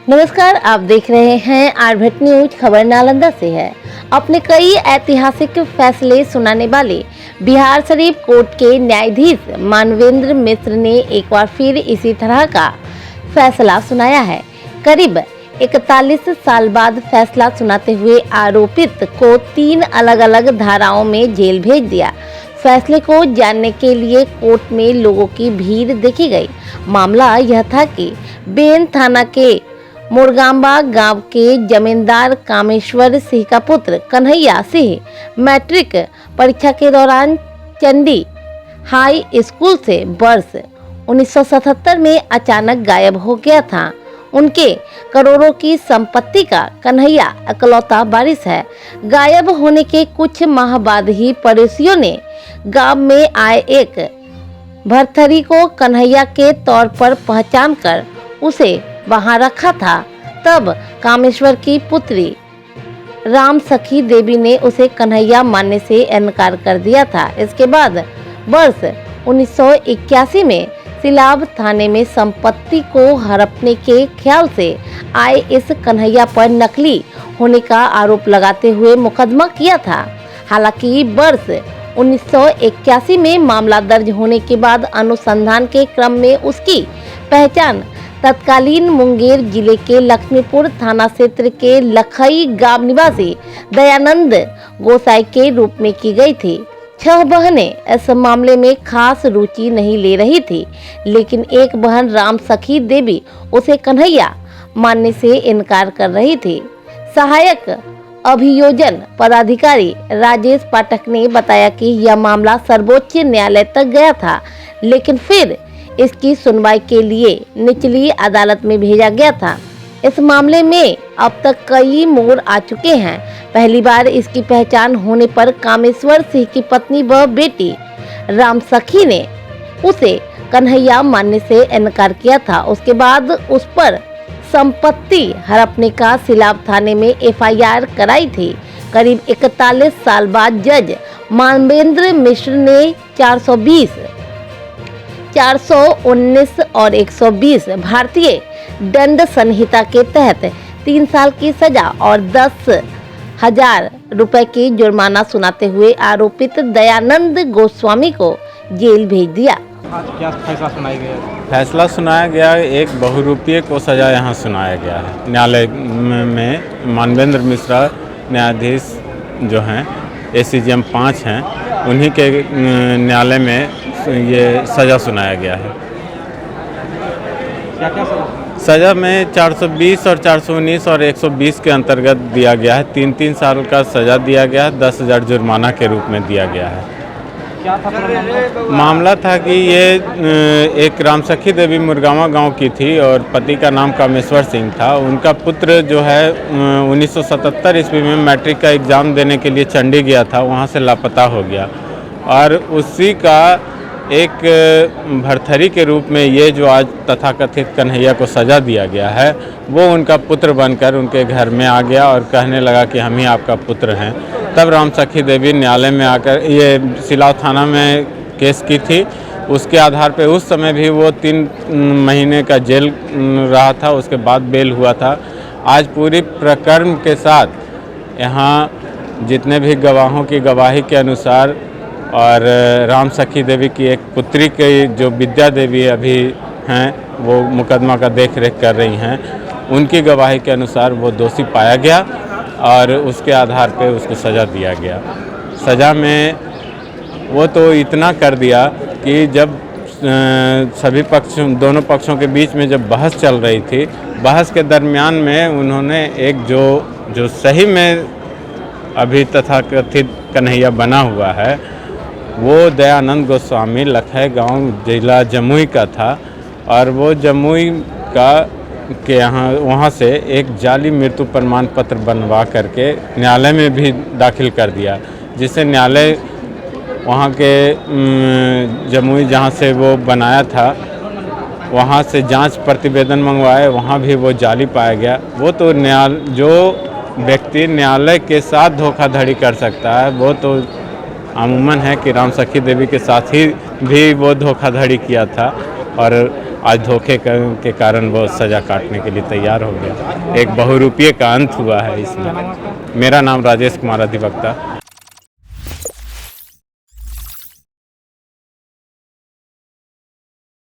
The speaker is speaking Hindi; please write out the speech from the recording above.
नमस्कार, आप देख रहे हैं आरभट न्यूज। खबर नालंदा से है। अपने कई ऐतिहासिक फैसले सुनाने वाले बिहार शरीफ कोर्ट के न्यायाधीश मानवेंद्र मिश्र ने एक बार फिर इसी तरह का फैसला सुनाया है। करीब 41 साल बाद फैसला सुनाते हुए आरोपित को 3 अलग अलग धाराओं में जेल भेज दिया। फैसले को जानने के लिए कोर्ट में लोगों की भीड़ देखी गई। मामला यह था कि बेन थाना के मुरगांबा गांव के जमींदार कामेश्वर सिंह का पुत्र कन्हैया सिंह मैट्रिक परीक्षा के दौरान चंडी हाई स्कूल से वर्ष 1977 में अचानक गायब हो गया था। उनके करोड़ों की संपत्ति का कन्हैया इकलौता वारिस है। गायब होने के कुछ माह बाद ही पड़ोसियों ने गांव में आए एक भरथरी को कन्हैया के तौर पर पहचान कर उसे वहां रखा था। तब कामेश्वर की पुत्री राम सखी देवी ने उसे कन्हैया मानने से इनकार कर दिया था। इसके बाद वर्ष 1981 में सिलाव थाने में संपत्ति को हड़पने के ख्याल से आए इस कन्हैया पर नकली होने का आरोप लगाते हुए मुकदमा किया था। हालांकि वर्ष 1981 में मामला दर्ज होने के बाद अनुसंधान के क्रम में उसकी पहचान तत्कालीन मुंगेर जिले के लक्ष्मीपुर थाना क्षेत्र के लखई गांव निवासी दयानंद गोसाई के रूप में की गई थी। 6 बहनें इस मामले में खास रुचि नहीं ले रही थी, लेकिन एक बहन राम सखी देवी उसे कन्हैया मानने से इनकार कर रही थी। सहायक अभियोजन पदाधिकारी राजेश पाठक ने बताया कि यह मामला सर्वोच्च न्यायालय तक गया था, लेकिन फिर इसकी सुनवाई के लिए निचली अदालत में भेजा गया था। इस मामले में अब तक कई मोड़ आ चुके हैं। पहली बार इसकी पहचान होने पर कामेश्वर सिंह की पत्नी व बेटी राम सखी ने उसे कन्हैया मानने से इनकार किया था। उसके बाद उस पर संपत्ति हड़पने का सिलाव थाने में एफआईआर कराई थी। करीब 41 साल बाद जज मानवेंद्र मिश्र ने 420, 419 और 120 भारतीय दंड संहिता के तहत 3 साल की सजा और 10,000 रुपए की जुर्माना सुनाते हुए आरोपित दयानंद गोस्वामी को जेल भेज दिया। क्या फैसला सुनाया गया? फैसला सुनाया गया, एक बहुरूपीय को सजा यहाँ सुनाया गया है। न्यायालय में मानवेंद्र मिश्रा न्यायाधीश जो हैं ACGM 5 हैं, उन्हीं के न्यायालय में ये सज़ा सुनाया गया है। क्या सज़ा में 420 और 419 और 120 के अंतर्गत दिया गया है। 3 साल का सज़ा दिया गया है, 10,000 जुर्माना के रूप में दिया गया है। क्या था मामला था कि ये एक राम सखी देवी मुरगांवा गांव की थी और पति का नाम कामेश्वर सिंह था। उनका पुत्र जो है 1977 ईस्वी में मैट्रिक का एग्ज़ाम देने के लिए चंडी गया था, वहां से लापता हो गया और उसी का एक भरथरी के रूप में ये जो आज तथाकथित कन्हैया को सज़ा दिया गया है, वो उनका पुत्र बनकर उनके घर में आ गया और कहने लगा कि हम ही आपका पुत्र हैं। तब राम सखी देवी न्यायालय में आकर ये सिलाव थाना में केस की थी। उसके आधार पे उस समय भी वो 3 महीने का जेल रहा था, उसके बाद बेल हुआ था। आज पूरी प्रकरण के साथ यहाँ जितने भी गवाहों की गवाही के अनुसार और राम सखी देवी की एक पुत्री की जो विद्या देवी अभी हैं, वो मुकदमा का देख रेख कर रही हैं, उनकी गवाही के अनुसार वो दोषी पाया गया और उसके आधार पे उसको सज़ा दिया गया। सज़ा में वो तो इतना कर दिया कि जब सभी दोनों पक्षों के बीच में जब बहस चल रही थी, बहस के दरमियान में उन्होंने एक जो सही में अभी तथाकथित कन्हैया बना हुआ है, वो दयानंद गोस्वामी लखई गांव जिला जमुई का था और वो जमुई का के यहाँ वहाँ से एक जाली मृत्यु प्रमाण पत्र बनवा करके न्यायालय में भी दाखिल कर दिया, जिससे न्यायालय वहाँ के जमुई जहाँ से वो बनाया था वहाँ से जांच प्रतिवेदन मंगवाए, वहाँ भी वो जाली पाया गया। वो तो जो व्यक्ति न्यायालय के साथ धोखाधड़ी कर सकता है, वो तो अमूमन है कि राम सखी देवी के साथ ही भी वो धोखाधड़ी किया था और आज धोखे के कारण वो सज़ा काटने के लिए तैयार हो गया। एक बहुरूपिये का अंत हुआ है इसमें। मेरा नाम राजेश कुमार अधिवक्ता।